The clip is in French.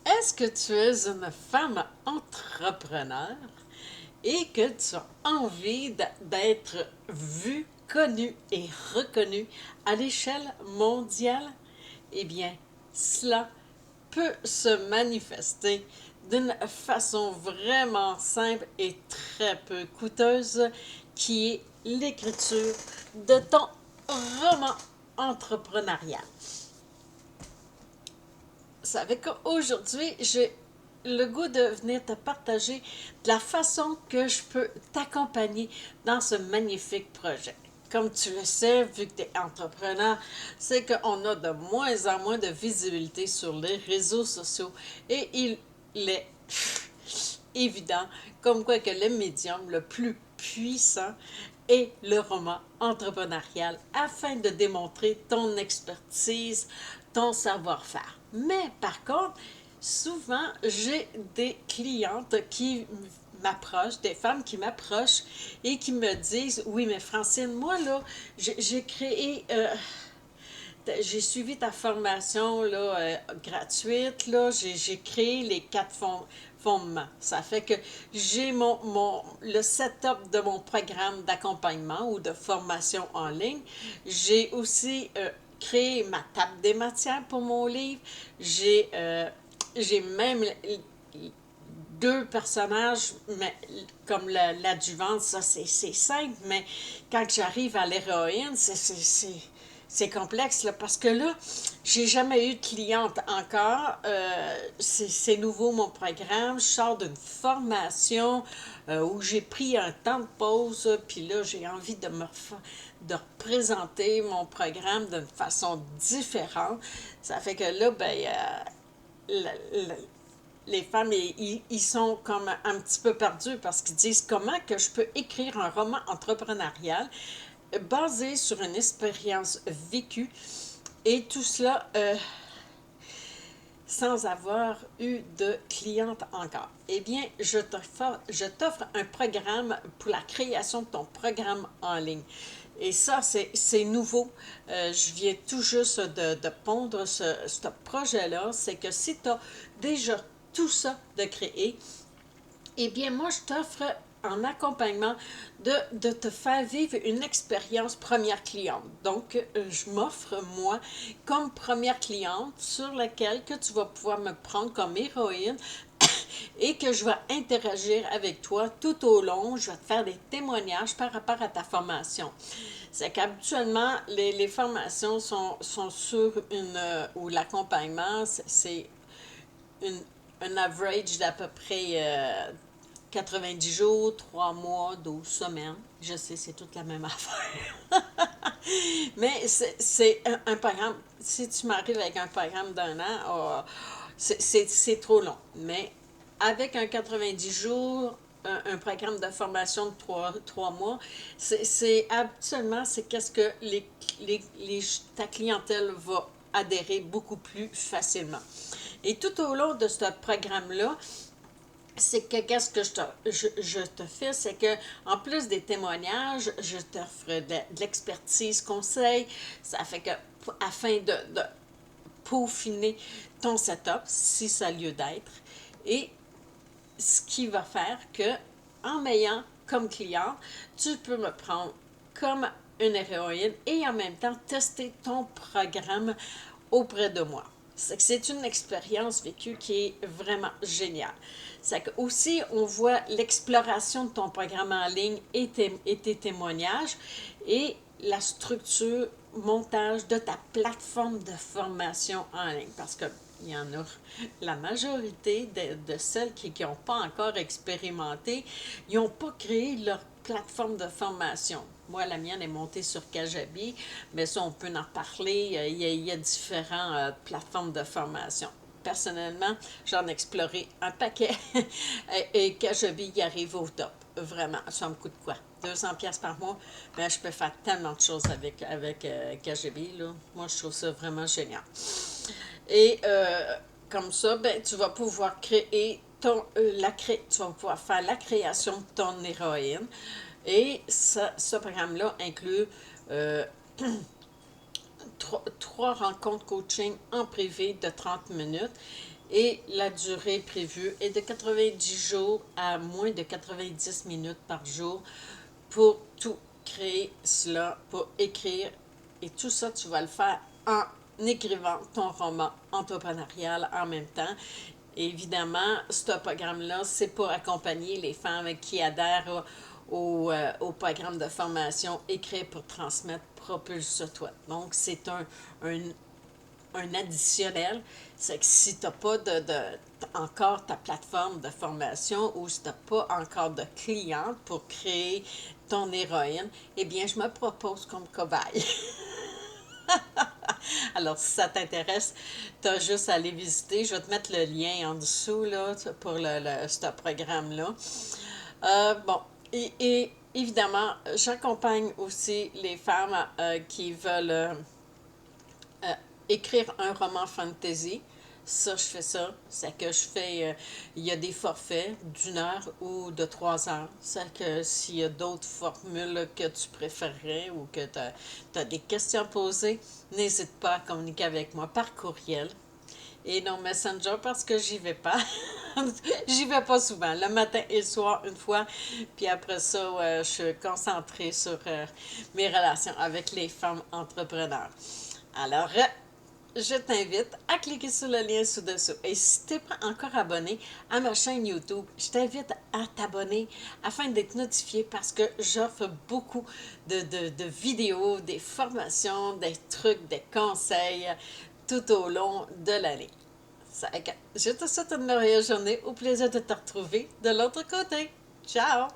Est-ce que tu es une femme entrepreneur et que tu as envie d'être vue, connue et reconnue à l'échelle mondiale? Eh bien, cela peut se manifester d'une façon vraiment simple et très peu coûteuse, qui est l'écriture de ton roman entrepreneurial. Ça fait qu'aujourd'hui, j'ai le goût de venir te partager de la façon que je peux t'accompagner dans ce magnifique projet. Comme tu le sais, vu que tu es entrepreneur, c'est qu'on a de moins en moins de visibilité sur les réseaux sociaux et il est évident comme quoi que le médium le plus puissant est le roman entrepreneurial afin de démontrer ton expertise, ton savoir-faire. Mais par contre, souvent, j'ai des clientes qui m'approchent, des femmes qui m'approchent et qui me disent, oui, mais Francine, moi, là, j'ai créé... j'ai suivi ta formation là, gratuite. Là. J'ai créé les quatre fondements. Ça fait que j'ai le setup de mon programme d'accompagnement ou de formation en ligne. J'ai aussi créé ma table des matières pour mon livre. J'ai même deux personnages, mais comme l'adjuvante, ça c'est simple, mais quand j'arrive à l'héroïne, c'est complexe, là, parce que là, j'ai jamais eu de cliente encore. C'est nouveau mon programme. Je sors d'une formation où j'ai pris un temps de pause, puis là, j'ai envie de représenter mon programme d'une façon différente. Ça fait que là, ben, les femmes, ils sont comme un petit peu perdus parce qu'ils disent comment que je peux écrire un roman entrepreneurial basé sur une expérience vécue et tout cela sans avoir eu de cliente encore. Eh bien, je t'offre un programme pour la création de ton programme en ligne. Et ça, c'est nouveau. Je viens tout juste de pondre ce projet-là. C'est que si tu as déjà tout ça de créer, eh bien, moi, je t'offre en accompagnement de te faire vivre une expérience première cliente. Donc, je m'offre, moi, comme première cliente sur laquelle que tu vas pouvoir me prendre comme héroïne et que je vais interagir avec toi tout au long. Je vais te faire des témoignages par rapport à ta formation. C'est qu'habituellement, les formations sont sur ou l'accompagnement, c'est une, un average d'à peu près 90 jours, 3 mois, 12 semaines. Je sais, c'est toute la même affaire. Mais c'est un programme. Si tu m'arrives avec un programme d'un an, c'est trop long. Mais avec un 90 jours, un programme de formation de 3 mois, habituellement, c'est qu'est-ce que ta clientèle va adhérer beaucoup plus facilement. Et tout au long de ce programme-là, c'est que qu'est-ce que je te fais, c'est que en plus des témoignages, je t'offre de l'expertise conseil. Ça fait que afin de peaufiner ton setup, si ça a lieu d'être, et ce qui va faire que en m'ayant comme client, tu peux me prendre comme une héroïne et en même temps tester ton programme auprès de moi. C'est une expérience vécue qui est vraiment géniale. C'est que aussi, on voit l'exploration de ton programme en ligne et tes témoignages et la structure, montage de ta plateforme de formation en ligne. Parce que il y en a la majorité de celles qui n'ont pas encore expérimenté, ils n'ont pas créé leur plateforme de formation. Moi, la mienne est montée sur Kajabi, mais ça, on peut en parler. Il y a différentes plateformes de formation. Personnellement, j'en ai exploré un paquet et Kajabi y arrive au top. Vraiment, ça me coûte quoi? 200$ par mois, mais je peux faire tellement de choses avec Kajabi, là. Moi, je trouve ça vraiment génial. Et comme ça, ben, tu vas pouvoir créer tu vas pouvoir faire la création de ton héroïne. Et ce programme-là inclut trois rencontres coaching en privé de 30 minutes et la durée prévue est de 90 jours à moins de 90 minutes par jour pour tout créer cela, pour écrire. Et tout ça, tu vas le faire en écrivant ton roman entrepreneurial en même temps. Évidemment, ce programme-là, c'est pour accompagner les femmes qui adhèrent au programme de formation Écrire pour transmettre Propulse-toi. Donc, c'est un additionnel. C'est que si tu n'as pas encore ta plateforme de formation ou si tu n'as pas encore de cliente pour créer ton héroïne, eh bien, je me propose comme cobaye. Alors, si ça t'intéresse, tu as juste à aller visiter. Je vais te mettre le lien en dessous là, pour ce programme-là. Bon, et évidemment, j'accompagne aussi les femmes qui veulent écrire un roman fantasy. Ça, je fais ça. C'est que je fais, il y a des forfaits d'1 heure ou de 3 heures. C'est que s'il y a d'autres formules que tu préférerais ou que tu as des questions à poser, n'hésite pas à communiquer avec moi par courriel et non Messenger parce que j'y vais pas. J'y vais pas souvent. Le matin et le soir, une fois. Puis après ça, je suis concentrée sur mes relations avec les femmes entrepreneurs. Alors, je t'invite à cliquer sur le lien ci-dessous. Et si tu n'es pas encore abonné à ma chaîne YouTube, je t'invite à t'abonner afin d'être notifié parce que j'offre beaucoup de vidéos, des formations, des trucs, des conseils tout au long de l'année. Je te souhaite une merveilleuse journée. Au plaisir de te retrouver de l'autre côté. Ciao!